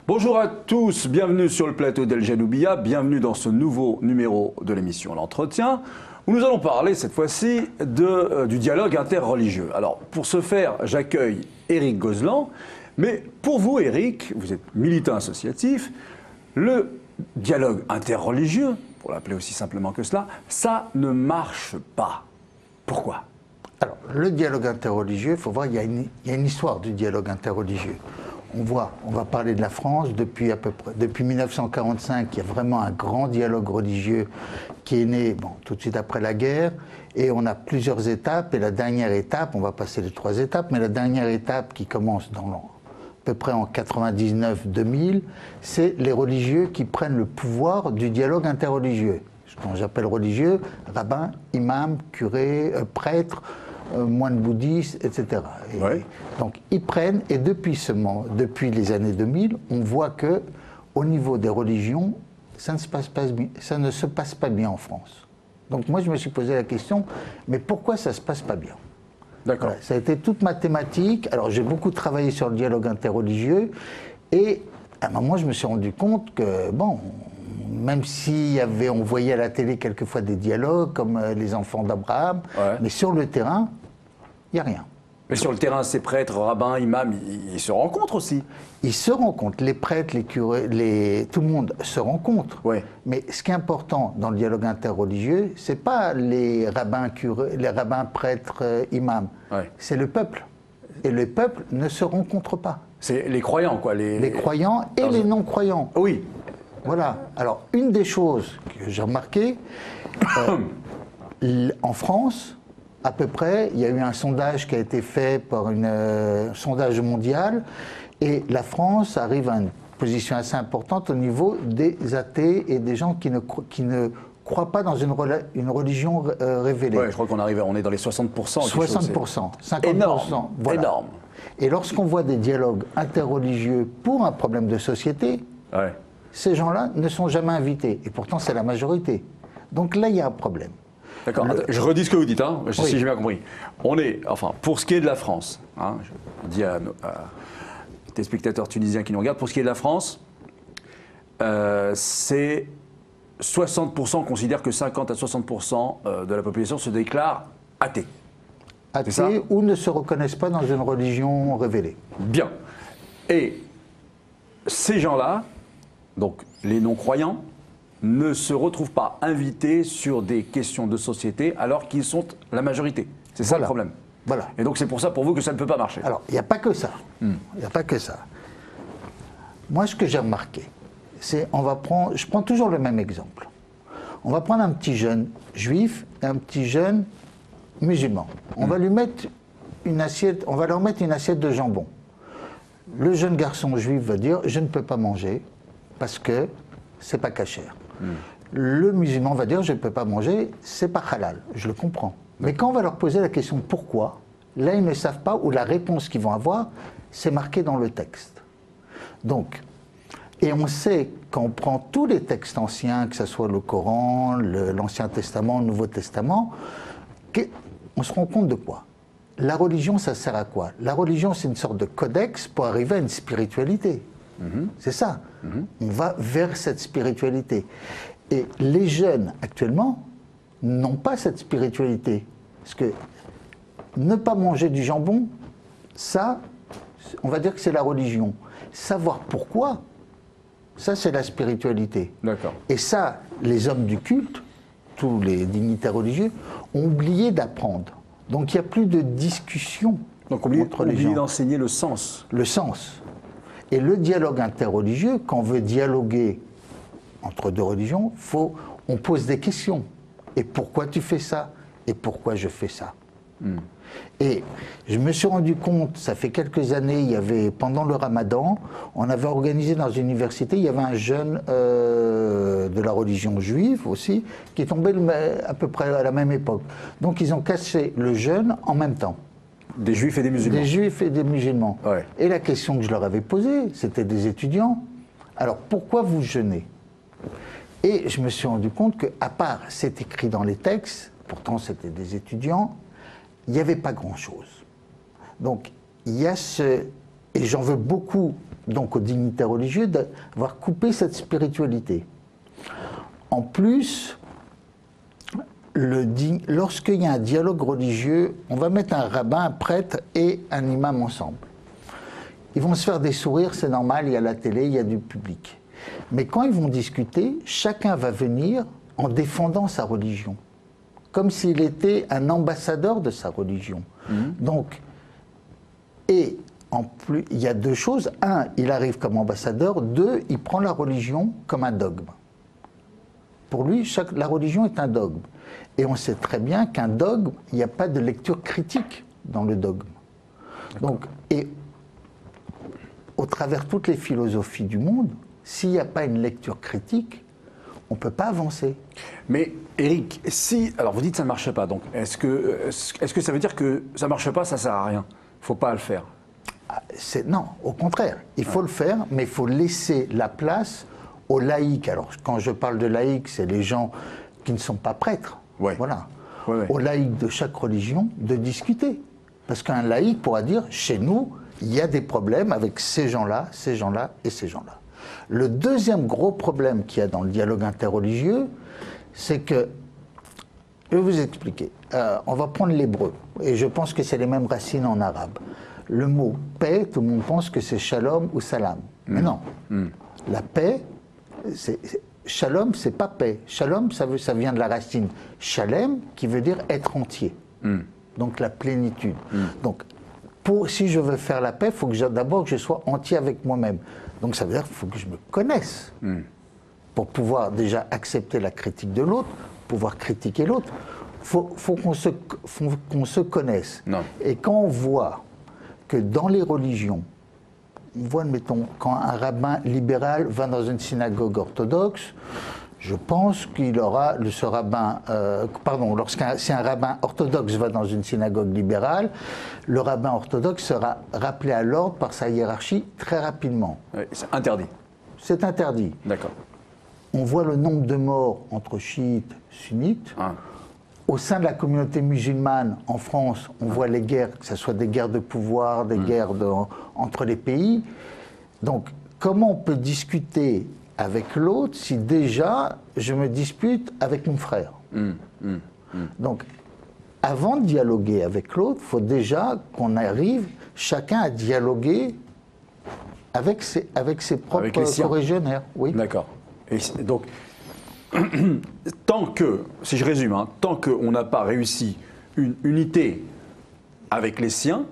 Bonjour à tous, bienvenue sur le plateau d'El Janoubia, bienvenue dans ce nouveau numéro de l'émission L'Entretien, où nous allons parler cette fois-ci du dialogue interreligieux. Alors, pour ce faire, j'accueille Éric Gozlan, mais pour vous, Éric, vous êtes militant associatif, le dialogue interreligieux, pour l'appeler aussi simplement que cela, ça ne marche pas. Pourquoi ? Alors, le dialogue interreligieux, il faut voir, il y a une histoire du dialogue interreligieux. On va parler de la France, depuis 1945, il y a vraiment un grand dialogue religieux qui est né tout de suite après la guerre, et on a plusieurs étapes, et la dernière étape, on va passer les 3 étapes, mais la dernière étape qui commence à peu près en 99-2000, c'est les religieux qui prennent le pouvoir du dialogue interreligieux. Ce qu'on j'appelle religieux, rabbins, imams, curés, prêtres, moines bouddhistes, etc. Ouais. Donc ils prennent, et depuis les années 2000, on voit que au niveau des religions, ça ne se passe pas bien en France. Donc moi je me suis posé la question, mais pourquoi ça ne se passe pas bien ? D'accord. Voilà, ça a été toute ma thématique. Alors j'ai beaucoup travaillé sur le dialogue interreligieux, et à un moment je me suis rendu compte que, même si on voyait à la télé quelquefois des dialogues comme les enfants d'Abraham, Ouais. mais sur le terrain, il n'y a rien. Mais sur le terrain, ces prêtres, rabbins, imams, ils se rencontrent aussi. Ils se rencontrent, les prêtres, les curés, tout le monde se rencontre. Ouais. Mais ce qui est important dans le dialogue interreligieux, c'est pas les rabbins, curés, les rabbins, prêtres, imams. Ouais. C'est le peuple. Et le peuple ne se rencontre pas. C'est les croyants, quoi. Les croyants et les non-croyants. Oui. Voilà. Alors, une des choses que j'ai remarqué, en France, à peu près, il y a eu un sondage qui a été fait par un sondage mondial, et la France arrive à une position assez importante au niveau des athées et des gens qui ne croient pas dans une religion révélée. Ouais, je crois on est dans les 60%. 60%, 50%. Énorme, voilà. énorme. Et lorsqu'on voit des dialogues interreligieux pour un problème de société, Ouais. ces gens-là ne sont jamais invités. Et pourtant, c'est la majorité. Donc là, il y a un problème. D'accord. Je redis ce que vous dites, hein, si Oui. j'ai bien compris. Pour ce qui est de la France, hein, je dis à tes spectateurs tunisiens qui nous regardent, pour ce qui est de la France, c'est 60% considèrent que 50 à 60% de la population se déclare athée. Athées ou ne se reconnaissent pas dans une religion révélée. Bien. Et ces gens-là, donc les non-croyants, ne se retrouvent pas invités sur des questions de société alors qu'ils sont la majorité. C'est ça le problème. Voilà. Et donc c'est pour ça, pour vous, que ça ne peut pas marcher. Alors, il n'y a pas que ça. Il n'y a pas que ça. Moi, ce que j'ai remarqué, c'est, je prends toujours le même exemple. On va prendre un petit jeune juif et un petit jeune musulman. On va lui mettre on va leur mettre une assiette de jambon. Le jeune garçon juif va dire, je ne peux pas manger parce que c'est pas cachère. Le musulman va dire, je ne peux pas manger, c'est pas halal. Je le comprends. Mais quand on va leur poser la question pourquoi, là ils ne savent pas, ou la réponse qu'ils vont avoir, c'est marqué dans le texte. Donc, et on sait, quand on prend tous les textes anciens, que ce soit le Coran, l'Ancien Testament, le Nouveau Testament, on se rend compte de quoi? La religion, ça sert à quoi? La religion, c'est une sorte de codex pour arriver à une spiritualité. C'est ça. On va vers cette spiritualité. Et les jeunes, actuellement, n'ont pas cette spiritualité. Parce que ne pas manger du jambon, ça, on va dire que c'est la religion. Savoir pourquoi, ça, c'est la spiritualité. D'accord. Et ça, les hommes du culte, tous les dignitaires religieux, ont oublié d'apprendre. Donc il n'y a plus de discussion Donc entre les gens. oublier d'enseigner le sens. Le sens. Et le dialogue interreligieux, quand on veut dialoguer entre deux religions, on pose des questions. Et pourquoi tu fais ça? Et pourquoi je fais ça? Et je me suis rendu compte, ça fait quelques années, pendant le Ramadan, on avait organisé dans une université, il y avait un jeune de la religion juive aussi, qui est tombé à peu près à la même époque. Donc ils ont cassé le jeûne en même temps. Des juifs et des musulmans. Des juifs et des musulmans. Ouais. Et la question que je leur avais posée, c'était des étudiants. Alors pourquoi vous jeûnez? Et je me suis rendu compte qu'à part c'est écrit dans les textes, pourtant c'était des étudiants, il n'y avait pas grand-chose. Donc, il y a ce... Et j'en veux beaucoup donc, aux dignitaires religieux d'avoir coupé cette spiritualité. En plus, lorsqu'il y a un dialogue religieux, on va mettre un rabbin, un prêtre et un imam ensemble. Ils vont se faire des sourires, c'est normal, il y a la télé, il y a du public. Mais quand ils vont discuter, chacun va venir en défendant sa religion, comme s'il était un ambassadeur de sa religion. Donc, et en plus, il y a deux choses. Un, il arrive comme ambassadeur. Deux, il prend la religion comme un dogme. Pour lui, la religion est un dogme. Et on sait très bien qu'un dogme, il n'y a pas de lecture critique dans le dogme. Donc, et au travers toutes les philosophies du monde, s'il n'y a pas une lecture critique, on ne peut pas avancer. Mais Éric, si... Alors vous dites que ça ne marche pas, donc est-ce que ça veut dire que ça ne marche pas, ça ne sert à rien? Il ne faut pas le faire? Non, au contraire, il faut le faire, mais il faut laisser la place aux laïcs. Alors, quand je parle de laïcs, c'est les gens qui ne sont pas prêtres. Ouais. Voilà. Ouais. Aux laïcs de chaque religion de discuter. Parce qu'un laïc pourra dire, chez nous, il y a des problèmes avec ces gens-là et ces gens-là. Le deuxième gros problème qu'il y a dans le dialogue interreligieux, c'est que, je vais vous expliquer, on va prendre l'hébreu, et je pense que c'est les mêmes racines en arabe. Le mot paix, tout le monde pense que c'est shalom ou salam. Mais non. La paix, shalom, c'est pas paix. Shalom, ça vient de la racine shalem, qui veut dire être entier. Donc la plénitude. Donc, si je veux faire la paix, il faut que d'abord que je sois entier avec moi-même. Donc ça veut dire qu'il faut que je me connaisse. Pour pouvoir déjà accepter la critique de l'autre, pouvoir critiquer l'autre. Faut qu'on se connaisse. Non. Et quand on voit que dans les religions, on voit, admettons, quand un rabbin libéral va dans une synagogue orthodoxe, je pense qu'il aura, si un rabbin orthodoxe va dans une synagogue libérale, le rabbin orthodoxe sera rappelé à l'ordre par sa hiérarchie très rapidement. C'est interdit. C'est interdit. D'accord. On voit le nombre de morts entre chiites, sunnites. Au sein de la communauté musulmane, en France, on voit les guerres, que ce soit des guerres de pouvoir, des guerres entre les pays. Donc, comment on peut discuter avec l'autre si déjà je me dispute avec mon frère? Donc, avant de dialoguer avec l'autre, il faut déjà qu'on arrive chacun à dialoguer avec ses propres corrigionnaires. Oui. D'accord. Et donc, tant que, si je résume, tant qu'on n'a pas réussi une unité avec les siens,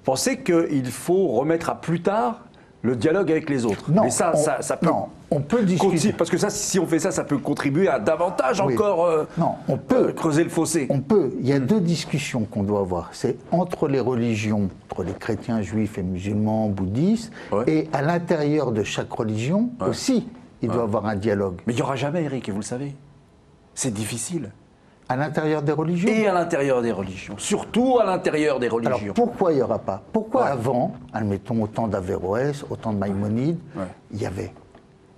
pensez qu'il faut remettre à plus tard le dialogue avec les autres. Non, mais ça peut, non, on peut discuter. Parce que ça, si on fait ça, ça peut contribuer à davantage encore non, on peut, creuser le fossé. On peut. Il y a deux discussions qu'on doit avoir. C'est entre les religions, entre les chrétiens, juifs et musulmans, bouddhistes, et à l'intérieur de chaque religion aussi. Il doit y avoir un dialogue. Mais il n'y aura jamais, Éric, et vous le savez. C'est difficile. À l'intérieur des religions? Et à l'intérieur des religions. Surtout à l'intérieur des religions. Alors pourquoi il n'y aura pas? Pourquoi avant, admettons au temps d'Averroès, au temps de Maïmonide, il y avait?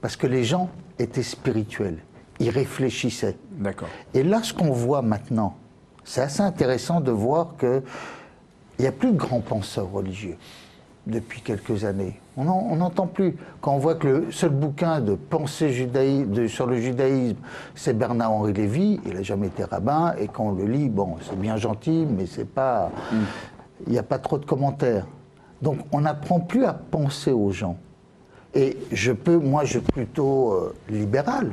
Parce que les gens étaient spirituels. Ils réfléchissaient. D'accord. Et là, ce qu'on voit maintenant, c'est assez intéressant de voir qu'il n'y a plus de grands penseurs religieux depuis quelques années. On n'entend plus. Quand on voit que le seul bouquin de pensée sur le judaïsme, c'est Bernard-Henri Lévy, il n'a jamais été rabbin, et quand on le lit, bon, c'est bien gentil, mais c'est pas... Il n'y a pas trop de commentaires. Donc on n'apprend plus à penser aux gens. Et moi je suis plutôt libéral.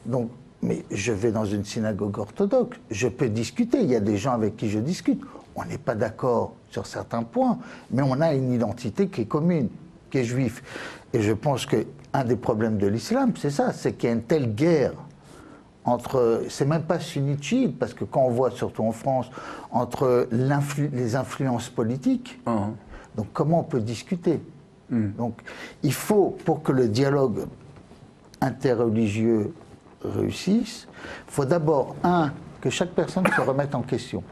Donc, mais je vais dans une synagogue orthodoxe, je peux discuter, il y a des gens avec qui je discute. On n'est pas d'accord sur certains points, mais on a une identité qui est commune, qui est juif. Et je pense qu'un des problèmes de l'islam, c'est ça, c'est qu'il y a une telle guerre entre, c'est même pas sunnite, parce que quand on voit, surtout en France, entre les influences politiques, donc comment on peut discuter? Donc il faut, pour que le dialogue interreligieux réussisse, il faut d'abord, que chaque personne se remette en question.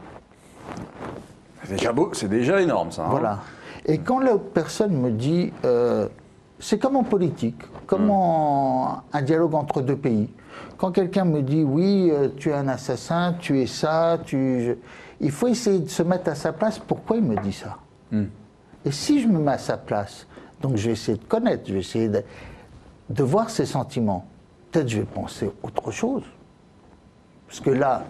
C'est déjà énorme, ça. Voilà. Et quand l'autre personne me dit, c'est comme en politique, comme un dialogue entre deux pays. Quand quelqu'un me dit, oui, tu es un assassin, tu es ça, il il faut essayer de se mettre à sa place. Pourquoi il me dit ça? Et si je me mets à sa place, donc je vais essayer de connaître, je vais essayer de voir ses sentiments. Peut-être je vais penser autre chose. Parce que là,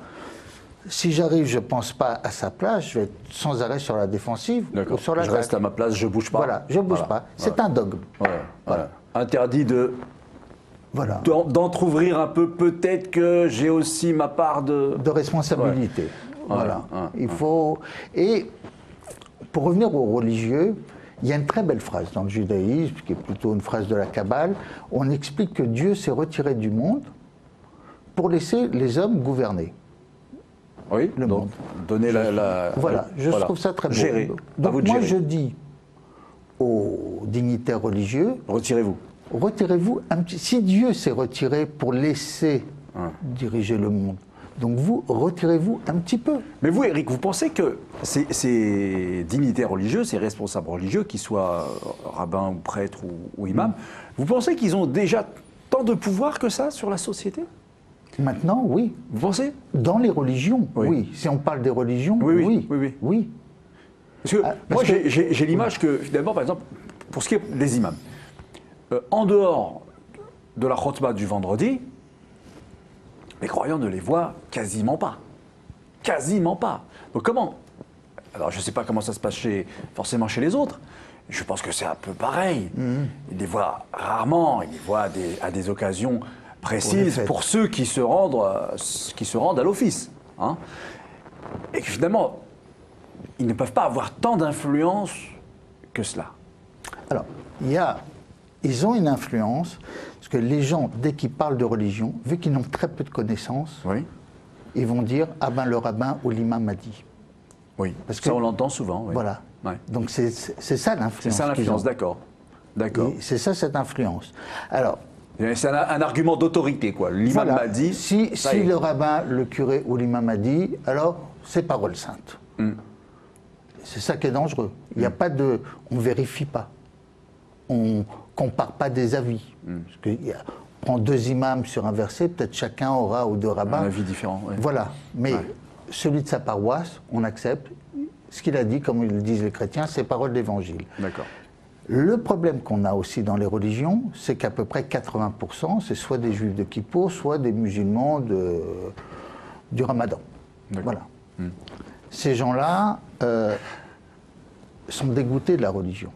si j'arrive, je ne pense pas à sa place, je vais être sans arrêt sur la défensive ou sur la je reste à ma place, je ne bouge pas. Voilà, je ne bouge pas. C'est un dogme. Voilà. Interdit de... Voilà. D'entrouvrir un peu, peut-être que j'ai aussi ma part de responsabilité. Voilà. Il faut. Et pour revenir aux religieux, il y a une très belle phrase dans le judaïsme, qui est plutôt une phrase de la Kabbale. On explique que Dieu s'est retiré du monde pour laisser les hommes gouverner. Oui, le donc monde. Donner la voilà, je trouve ça très beau. Gérer. Donc moi je dis aux dignitaires religieux, retirez-vous un petit. Si Dieu s'est retiré pour laisser diriger le monde, donc vous, retirez-vous un petit peu. Mais vous, Éric, vous pensez que ces dignitaires religieux, ces responsables religieux, qu'ils soient rabbins ou prêtres ou imams, vous pensez qu'ils ont déjà tant de pouvoir que ça sur la société? Maintenant, oui. Vous pensez? Dans les religions, oui. Si on parle des religions, oui. Parce que moi, j'ai l'image que, finalement, par exemple, pour ce qui est des imams, en dehors de la khotba du vendredi, les croyants ne les voient quasiment pas. Quasiment pas. Donc comment? Alors je ne sais pas comment ça se passe forcément chez les autres. Je pense que c'est un peu pareil. Ils les voient rarement, ils les voient à des occasions précises pour ceux qui se rendent à l'office. Hein. Et que finalement, ils ne peuvent pas avoir tant d'influence que cela. Alors, ils ont une influence, parce que les gens, dès qu'ils parlent de religion, vu qu'ils n'ont très peu de connaissances, ils vont dire « Ah ben le rabbin ou l'imam m'a dit ». Oui, parce que ça on l'entend souvent. Oui. Voilà. Ouais. Donc c'est ça l'influence. C'est ça l'influence, d'accord. C'est ça cette influence. Alors, c'est un argument d'autorité, quoi. L'imam m'a dit. Si le rabbin, le curé ou l'imam m'a dit, alors c'est parole sainte. C'est ça qui est dangereux. Il n'y a pas de. On ne vérifie pas. On compare pas des avis. Parce que on prend deux imams sur un verset, peut-être chacun aura, ou deux rabbins. Un avis différent. Oui. Voilà. Mais celui de sa paroisse, on accepte. Ce qu'il a dit, comme le disent les chrétiens, c'est parole d'évangile. D'accord. Le problème qu'on a aussi dans les religions, c'est qu'à peu près 80%, c'est soit des juifs de Kippour, soit des musulmans du Ramadan. Voilà. Ces gens-là sont dégoûtés de la religion,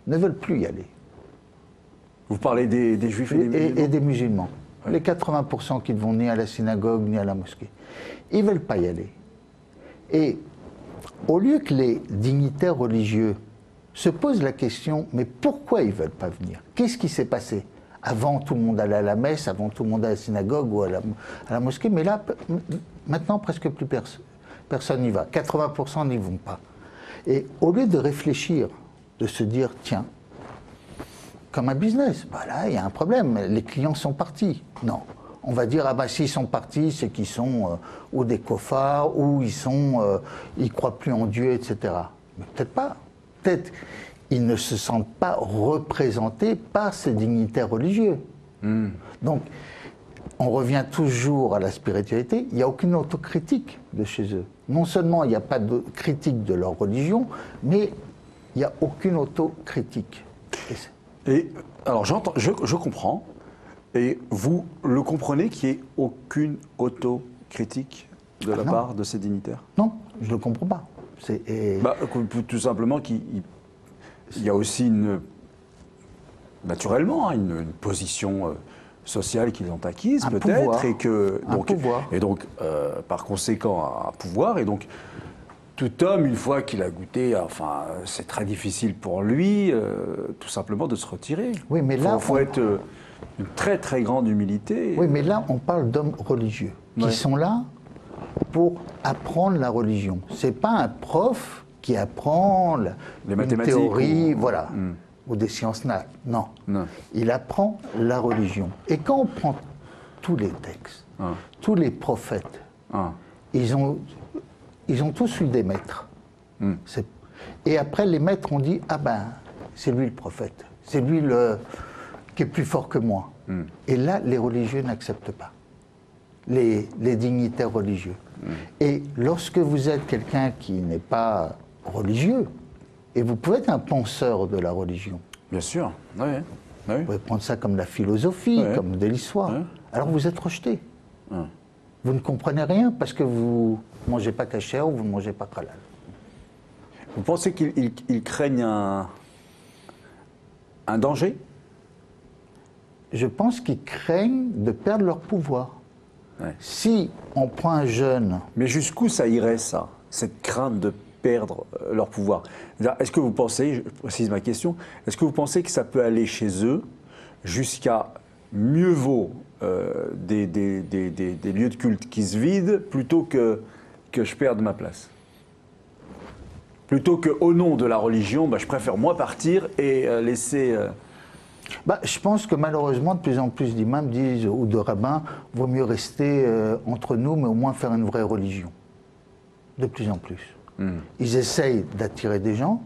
ne veulent plus y aller. Vous parlez des juifs et des musulmans? Et des musulmans. Ouais. Les 80% qui ne vont ni à la synagogue ni à la mosquée. Ils ne veulent pas y aller. Et au lieu que les dignitaires religieux se posent la question, mais pourquoi ils ne veulent pas venir? Qu'est-ce qui s'est passé? Avant, tout le monde allait à la messe, avant, tout le monde allait à la synagogue ou à la mosquée, mais là, maintenant, presque plus personne n'y va. 80% n'y vont pas. Et au lieu de réfléchir, de se dire, tiens, comme un business, bah là, il y a un problème, les clients sont partis. Non. On va dire, ah ben s'ils sont partis, c'est qu'ils sont ou des cofards, ou ils croient plus en Dieu, etc. Mais peut-être pas. Peut-être ils ne se sentent pas représentés par ces dignitaires religieux. Donc, on revient toujours à la spiritualité, il n'y a aucune autocritique de chez eux. Non seulement il n'y a pas de critique de leur religion, mais il n'y a aucune autocritique. Et alors, je comprends, et vous le comprenez qu'il n'y ait aucune autocritique de la part de ces dignitaires? Non, je ne le comprends pas. Tout simplement qu'il y a aussi naturellement une position sociale qu'ils ont acquise peut-être, et donc par conséquent un pouvoir, et donc tout homme, une fois qu'il a goûté, enfin c'est très difficile pour lui tout simplement de se retirer. Oui, mais là, il faut être une très très grande humilité. Oui, mais là on parle d'hommes religieux qui sont là pour apprendre la religion. C'est pas un prof qui apprend une théorie, voilà, ou des sciences nat. Non. Il apprend la religion. Et quand on prend tous les textes, tous les prophètes, ils ont tous eu des maîtres. Et après, les maîtres ont dit, ah ben, c'est lui le prophète, c'est lui qui est plus fort que moi. Et là, les religieux n'acceptent pas. Les dignitaires religieux. Et lorsque vous êtes quelqu'un qui n'est pas religieux, et vous pouvez être un penseur de la religion. Bien sûr, oui. Vous pouvez prendre ça comme la philosophie, comme de l'histoire. Alors vous êtes rejeté. Vous ne comprenez rien parce que vous ne mangez pas kasher ou vous ne mangez pas halal. Vous pensez qu'ils craignent un danger? Je pense qu'ils craignent de perdre leur pouvoir. Si on prend un jeune... Mais jusqu'où ça irait, ça, cette crainte de perdre leur pouvoir? Est-ce que vous pensez, je précise ma question, est-ce que vous pensez que ça peut aller chez eux jusqu'à mieux vaut des lieux de culte qui se vident plutôt que je perde ma place? Plutôt qu'au nom de la religion, je préfère moi partir et laisser... je pense que malheureusement, de plus en plus d'imams disent, ou de rabbins, vaut mieux rester entre nous, mais au moins faire une vraie religion. De plus en plus. Ils essayent d'attirer des gens,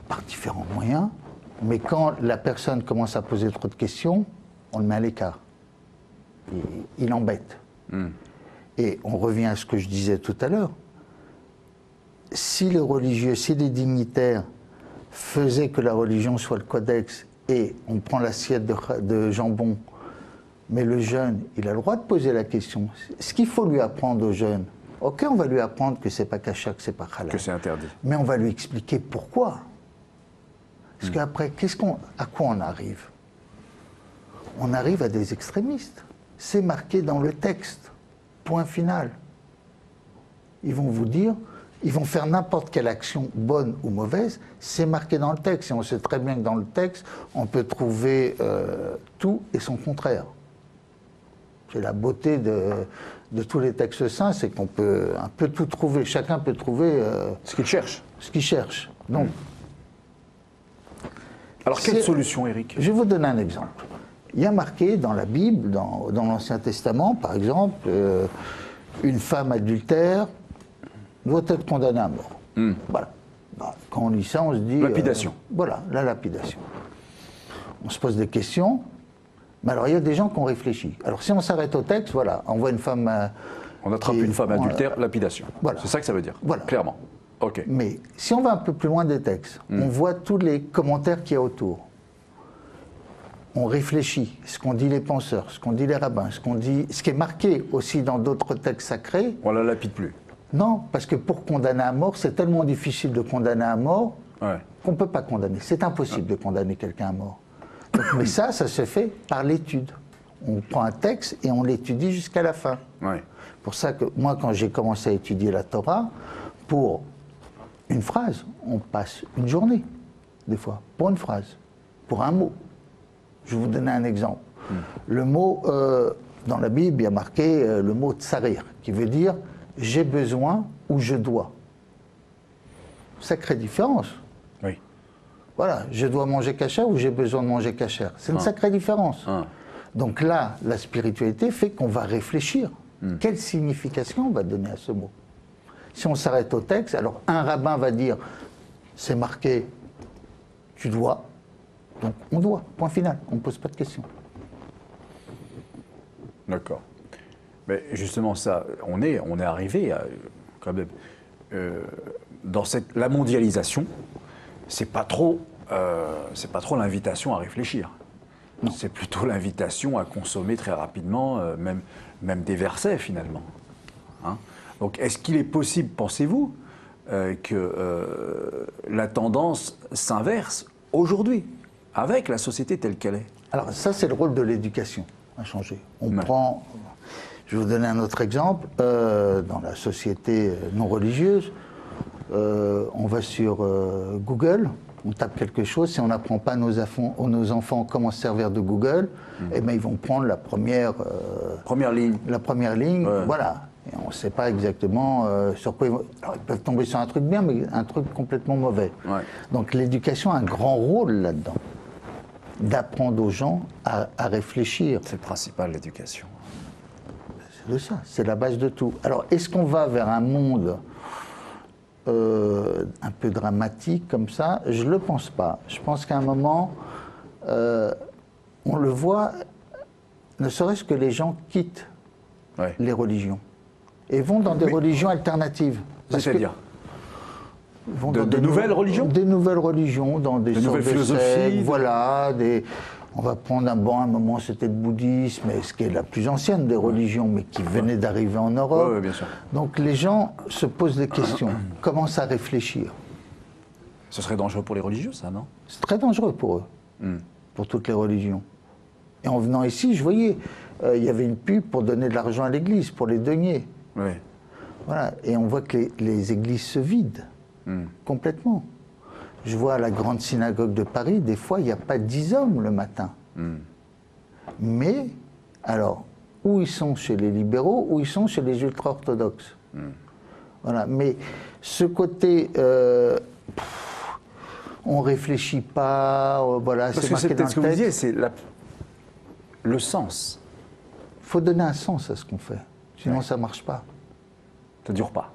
par différents moyens, mais quand la personne commence à poser trop de questions, on le met à l'écart. Il embête. Et on revient à ce que je disais tout à l'heure. Si les religieux, si les dignitaires faisaient que la religion soit le codex et on prend l'assiette de jambon, mais le jeune, il a le droit de poser la question. Ce qu'il faut lui apprendre au jeune, ok, on va lui apprendre que c'est pas kasher, que c'est pas halal. Que c'est interdit. Mais on va lui expliquer pourquoi. Parce qu'après, à quoi on arrive? On arrive à des extrémistes. C'est marqué dans le texte. Point final. Ils vont vous dire, ils vont faire n'importe quelle action, bonne ou mauvaise, c'est marqué dans le texte. Et on sait très bien que dans le texte, on peut trouver tout et son contraire. C'est la beauté de tous les textes saints, c'est qu'on peut un peu tout trouver. Chacun peut trouver ce qu'il cherche. Ce qu'il cherche. Donc, alors quelle solution, Éric? Je vais vous donner un exemple. Il y a marqué dans la Bible, dans l'Ancien Testament, par exemple, une femme adultère doit être condamnée à mort. Voilà. Quand on lit ça, on se dit... Lapidation. Voilà, la lapidation. On se pose des questions, mais alors il y a des gens qui ont réfléchi. Alors si on s'arrête au texte, voilà, on voit une femme... on attrape une femme adultère, lapidation. Voilà. C'est ça que ça veut dire, voilà. Clairement. Ok. Mais si on va un peu plus loin des textes, on voit tous les commentaires qu'il y a autour. On réfléchit, ce qu'ont dit les penseurs, ce qu'ont dit les rabbins, ce qui est marqué aussi dans d'autres textes sacrés. On la lapide plus. Non, parce que pour condamner à mort, c'est tellement difficile de condamner à mort qu'on ne peut pas condamner. C'est impossible de condamner quelqu'un à mort. Donc, mais ça se fait par l'étude. On prend un texte et on l'étudie jusqu'à la fin. Pour ça que moi, quand j'ai commencé à étudier la Torah, pour une phrase, on passe une journée, des fois, pour une phrase, pour un mot. Je vais vous donner un exemple. Le mot, dans la Bible, il y a marqué le mot tsarir, qui veut dire j'ai besoin ou je dois. Sacrée différence. Oui. Voilà, je dois manger kasher ou j'ai besoin de manger kasher. C'est une sacrée différence. Donc là, la spiritualité fait qu'on va réfléchir. Quelle signification on va donner à ce mot? Si on s'arrête au texte, alors un rabbin va dire c'est marqué tu dois, donc on doit, point final, on ne pose pas de questions. D'accord. Mais justement, ça, on est arrivé à, quand même, dans la mondialisation, c'est pas trop l'invitation à réfléchir. C'est plutôt l'invitation à consommer très rapidement, même des versets finalement. Donc, est-ce qu'il est possible, pensez-vous, que la tendance s'inverse aujourd'hui, avec la société telle qu'elle est? Alors ça, c'est le rôle de l'éducation à changer. On prend, je vais vous donner un autre exemple, dans la société non religieuse, on va sur Google, on tape quelque chose, si on n'apprend pas à nos enfants comment se servir de Google, eh bien, ils vont prendre la première ligne. La première ligne, voilà. Et on ne sait pas exactement sur quoi alors, ils peuvent tomber sur un truc bien, mais un truc complètement mauvais. Donc l'éducation a un grand rôle là-dedans, d'apprendre aux gens à réfléchir. C'est le principal, l'éducation. C'est de ça, c'est la base de tout. Alors, est-ce qu'on va vers un monde un peu dramatique comme ça? Je ne le pense pas. Je pense qu'à un moment, on le voit, ne serait-ce que les gens quittent les religions. et vont dans des religions alternatives. C'est-à-dire vont de dans des nouvelles religions? Des nouvelles religions, dans des de sortes nouvelles de philosophies, sectes, voilà, on va prendre un moment c'était le bouddhisme, ce qui est la plus ancienne des religions, mais qui venait d'arriver en Europe. Oui, bien sûr. Donc les gens se posent des questions, commencent à réfléchir. Ce serait dangereux pour les religieux, ça, non? C'est très dangereux pour eux, pour toutes les religions. Et en venant ici, je voyais, il y avait une pub pour donner de l'argent à l'église, pour les deniers. Oui. Voilà. Et on voit que les églises se vident complètement. Je vois à la grande synagogue de Paris, des fois, il n'y a pas 10 hommes le matin. Mais, alors, où ils sont chez les libéraux, ou ils sont chez les ultra-orthodoxes. Voilà. Mais ce côté, on ne réfléchit pas, voilà, Parce c'est que marqué c'est dans peut-être ce que le vous texte. disiez, c'est le sens. Il faut donner un sens à ce qu'on fait, sinon ça ne marche pas. Ça ne dure pas.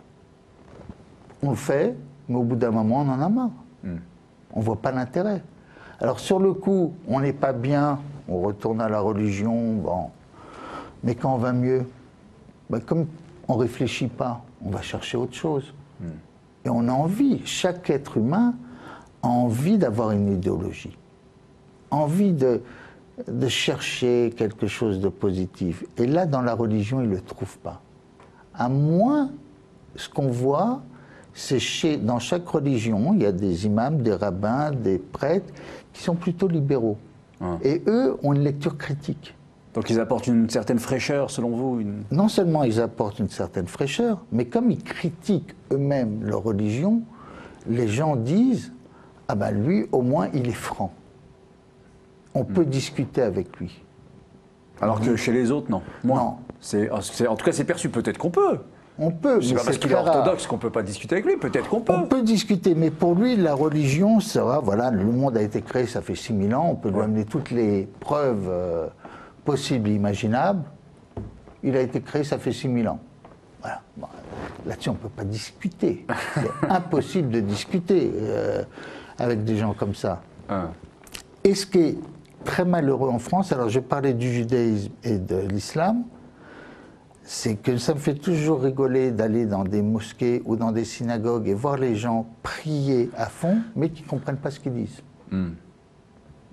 On le fait, mais au bout d'un moment, on en a marre. On ne voit pas l'intérêt. Alors sur le coup, on n'est pas bien, on retourne à la religion, bon. Mais quand on va mieux, ben comme on ne réfléchit pas, on va chercher autre chose. Et on a envie, chaque être humain a envie d'avoir une idéologie, envie de chercher quelque chose de positif. Et là, dans la religion, il ne le trouve pas. À moins, ce qu'on voit, c'est dans chaque religion, il y a des imams, des rabbins, des prêtres qui sont plutôt libéraux. Et eux ont une lecture critique. Donc ils apportent une certaine fraîcheur, selon vous Non seulement ils apportent une certaine fraîcheur, mais comme ils critiquent eux-mêmes leur religion, les gens disent « Ah ben lui, au moins, il est franc. On peut discuter avec lui. » Alors que chez les autres, non. Non. En tout cas, c'est perçu. Peut-être qu'on peut. On peut, C'est mais pas parce qu'il est très rare. orthodoxe qu'on ne peut pas discuter avec lui. Peut-être qu'on peut. On peut discuter, mais pour lui, la religion sera, voilà, le monde a été créé, ça fait 6000 ans, on peut lui amener toutes les preuves possibles et imaginables. Il a été créé, ça fait 6000 ans. Voilà. Bon, là-dessus, on ne peut pas discuter. C'est impossible de discuter avec des gens comme ça. Et ce qui est très malheureux en France, alors je parlais du judaïsme et de l'islam, c'est que ça me fait toujours rigoler d'aller dans des mosquées ou dans des synagogues et voir les gens prier à fond, mais qui ne comprennent pas ce qu'ils disent.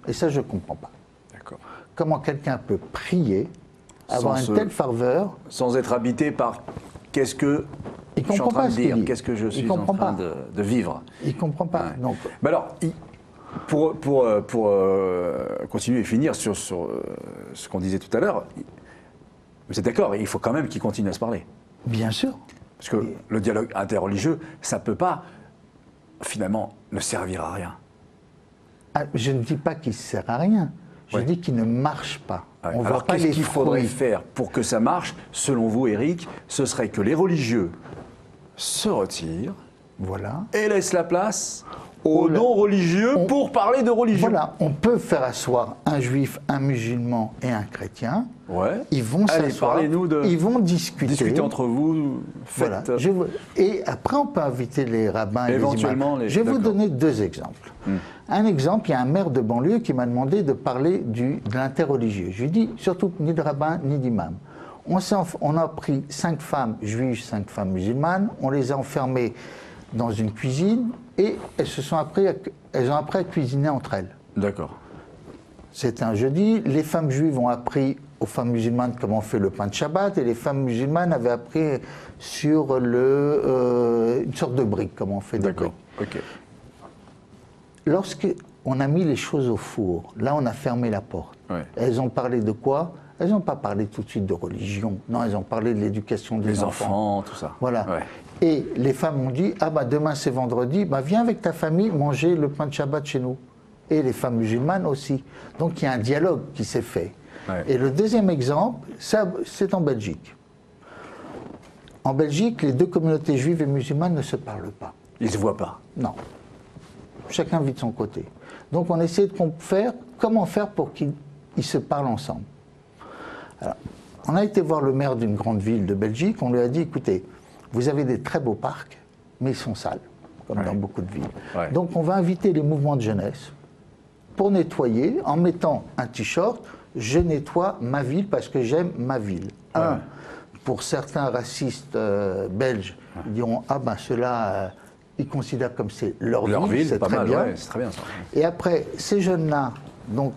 Et ça, je ne comprends pas. D'accord. Comment quelqu'un peut prier, avoir une telle ferveur, sans être habité par qu'est-ce que il je suis en comprend train pas de ce qu'il dire, dit. qu'est-ce que je Il suis en comprend train pas. de vivre. Il ne comprend pas. Ouais. Donc, Mais alors, pour continuer et finir sur ce qu'on disait tout à l'heure, vous êtes d'accord, il faut quand même qu'ils continuent à se parler. bien sûr. Parce que le dialogue interreligieux, ça ne peut pas, finalement, ne servir à rien. Ah, je ne dis pas qu'il ne sert à rien. Je dis qu'il ne marche pas. Ouais. On Alors voit pas qu'est-ce les qu'il faudrait fruits. faire pour que ça marche, selon vous, Éric? Ce serait que les religieux se retirent Voilà. et laissent la place aux non-religieux pour parler de religion. Voilà, on peut faire asseoir un juif, un musulman et un chrétien. Ouais. Ils vont Allez, s'asseoir, parlez-nous de... ils vont discuter. Discutez entre vous, Voilà. faites... Et après, on peut inviter les rabbins et Éventuellement, les imams. les- Je vais vous d'accord. donner 2 exemples. Un exemple, il y a un maire de banlieue qui m'a demandé de parler de l'interreligieux. Je lui ai dit, surtout ni de rabbin ni d'imam. On a pris 5 femmes juives, 5 femmes musulmanes, on les a enfermées dans une cuisine et elles ont appris à cuisiner entre elles. D'accord. C'était un jeudi, les femmes juives ont appris aux femmes musulmanes comment on fait le pain de Shabbat et les femmes musulmanes avaient appris sur une sorte de brique, comment on fait des D'accord. briques. Ok. Lorsqu'on a mis les choses au four, là on a fermé la porte. Ouais. Elles ont parlé de quoi? Elles n'ont pas parlé tout de suite de religion. Non, elles ont parlé de l'éducation des Les enfants. enfants, tout ça. Voilà. Ouais. Et les femmes ont dit, ah bah demain c'est vendredi, bah viens avec ta famille manger le pain de Shabbat chez nous. Et les femmes musulmanes aussi. Donc il y a un dialogue qui s'est fait. Ouais. Et le deuxième exemple, c'est en Belgique. En Belgique, les 2 communautés juives et musulmanes ne se parlent pas. Ils ne se voient pas. Non. Chacun vit de son côté. Donc on essaie de comment faire pour qu'ils se parlent ensemble. Alors, on a été voir le maire d'une grande ville de Belgique, on lui a dit, écoutez, vous avez des très beaux parcs, mais ils sont sales, comme dans beaucoup de villes. Ouais. Donc on va inviter les mouvements de jeunesse pour nettoyer en mettant un t-shirt, je nettoie ma ville parce que j'aime ma ville. pour certains racistes belges, ils diront ah ben ceux-là, ils considèrent comme c'est leur ville, c'est très bien. Ouais, c'est très bien ça. Et après, ces jeunes-là, donc,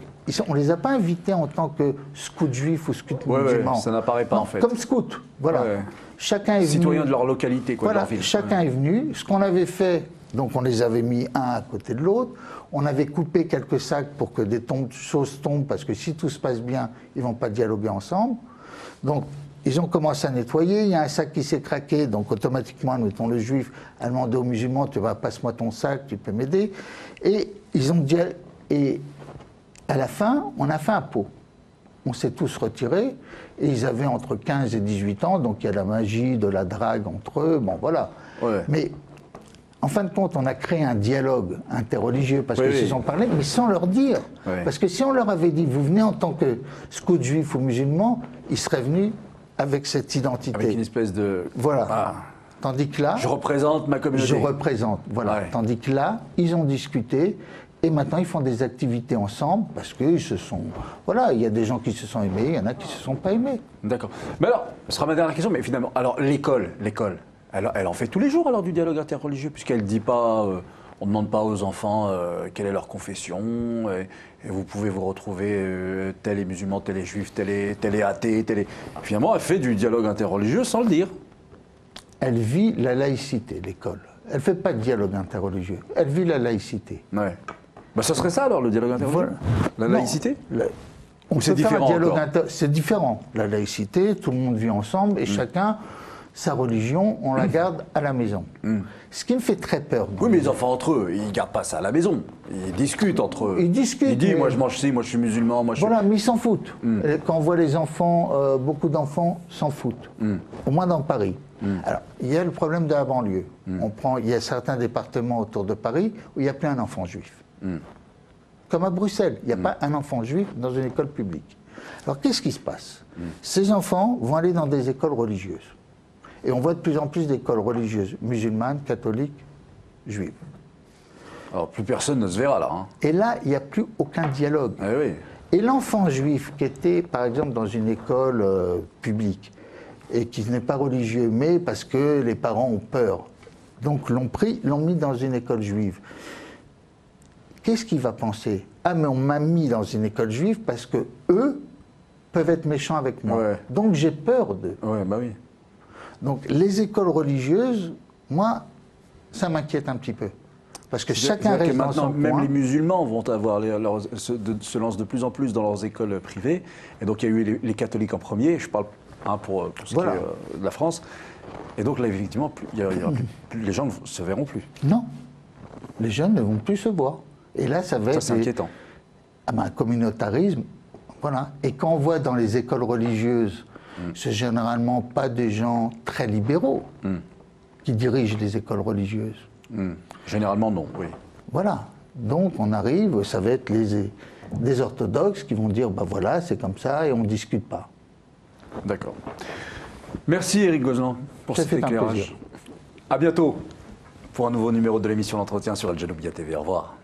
on ne les a pas invités en tant que scouts juifs ou scouts musulmans. Ça n'apparaît pas en fait. Comme scouts, voilà. Ouais. Chacun est Citoyens venu, de leur localité, quoi, voilà, de leur ville. chacun est venu. Ce qu'on avait fait, donc on les avait mis un à côté de l'autre. On avait coupé quelques sacs pour que des choses tombent, parce que si tout se passe bien, ils ne vont pas dialoguer ensemble. Donc, ils ont commencé à nettoyer, il y a un sac qui s'est craqué, donc automatiquement, mettons le juif a demandé aux musulmans, tu vas, passe-moi ton sac, tu peux m'aider. Et ils ont dit, et à la fin, on a fait un pot. On s'est tous retirés, et ils avaient entre 15 et 18 ans, donc il y a la magie, de la drague entre eux, bon voilà. Ouais. Mais en fin de compte, on a créé un dialogue interreligieux, parce qu'ils ont parlé, mais sans leur dire. Ouais. Parce que si on leur avait dit, vous venez en tant que scout juif ou musulman, ils seraient venus avec cette identité. Avec une espèce de... Voilà. Ah. Tandis que là... Je représente ma communauté. Je représente, voilà. Ouais. Tandis que là, ils ont discuté, et maintenant ils font des activités ensemble, parce qu'ils se sont... Voilà, il y a des gens qui se sont aimés, il y en a qui se sont pas aimés. D'accord. Mais alors, ce sera ma dernière question, mais finalement, alors l'école, elle en fait tous les jours alors du dialogue interreligieux, puisqu'elle ne dit pas... on ne demande pas aux enfants quelle est leur confession, et vous pouvez vous retrouver, tel est musulman, tel est juif, tel est athée, tel est... Finalement, elle fait du dialogue interreligieux sans le dire. Elle vit la laïcité, l'école. Elle ne fait pas de dialogue interreligieux, elle vit la laïcité. Ouais. Bah, ce serait ça alors, le dialogue interreligieux, la laïcité. Ou c'est différent? C'est différent. La laïcité, tout le monde vit ensemble, et chacun... Sa religion, on la garde à la maison. Ce qui me fait très peur. Oui, mais les enfants entre eux, ils ne gardent pas ça à la maison. Ils discutent entre eux. Ils discutent. Ils disent, moi je mange ci, moi je suis musulman, moi je suis... Voilà, mais ils s'en foutent. Quand on voit les enfants, beaucoup d'enfants s'en foutent. Au moins dans Paris. Alors, il y a le problème de la banlieue. Il y a certains départements autour de Paris où il n'y a plus un enfant juif. Comme à Bruxelles, il n'y a pas un enfant juif dans une école publique. Alors, qu'est-ce qui se passe? Ces enfants vont aller dans des écoles religieuses. Et on voit de plus en plus d'écoles religieuses, musulmanes, catholiques, juives. Alors plus personne ne se verra là. Hein. Et là, il n'y a plus aucun dialogue. Eh oui. Et l'enfant juif qui était, par exemple, dans une école publique, et qui n'est pas religieux, mais parce que les parents ont peur, donc l'ont mis dans une école juive. Qu'est-ce qu'il va penser? Ah, mais on m'a mis dans une école juive parce que eux peuvent être méchants avec moi. Ouais. Donc j'ai peur d'eux. Ouais, bah oui. Donc les écoles religieuses, moi, ça m'inquiète un petit peu. Parce que chacun reste dans son coin. Même les musulmans vont avoir se lancent de plus en plus dans leurs écoles privées. Et donc il y a eu les catholiques en premier, je parle pour ce qui est de la France. Et donc là, effectivement, les gens ne se verront plus. Non, les jeunes ne vont plus se voir. Et là, ça va être... Ça, c'est inquiétant. Un communautarisme, voilà. Et quand on voit dans les écoles religieuses... C'est généralement pas des gens très libéraux qui dirigent les écoles religieuses. Généralement non, oui. Voilà. Donc on arrive, ça va être des orthodoxes qui vont dire, bah voilà, c'est comme ça et on ne discute pas. D'accord. Merci Éric Gozlan pour cet éclairage. À bientôt pour un nouveau numéro de l'émission L'Entretien sur Al Janoubia TV. Au revoir.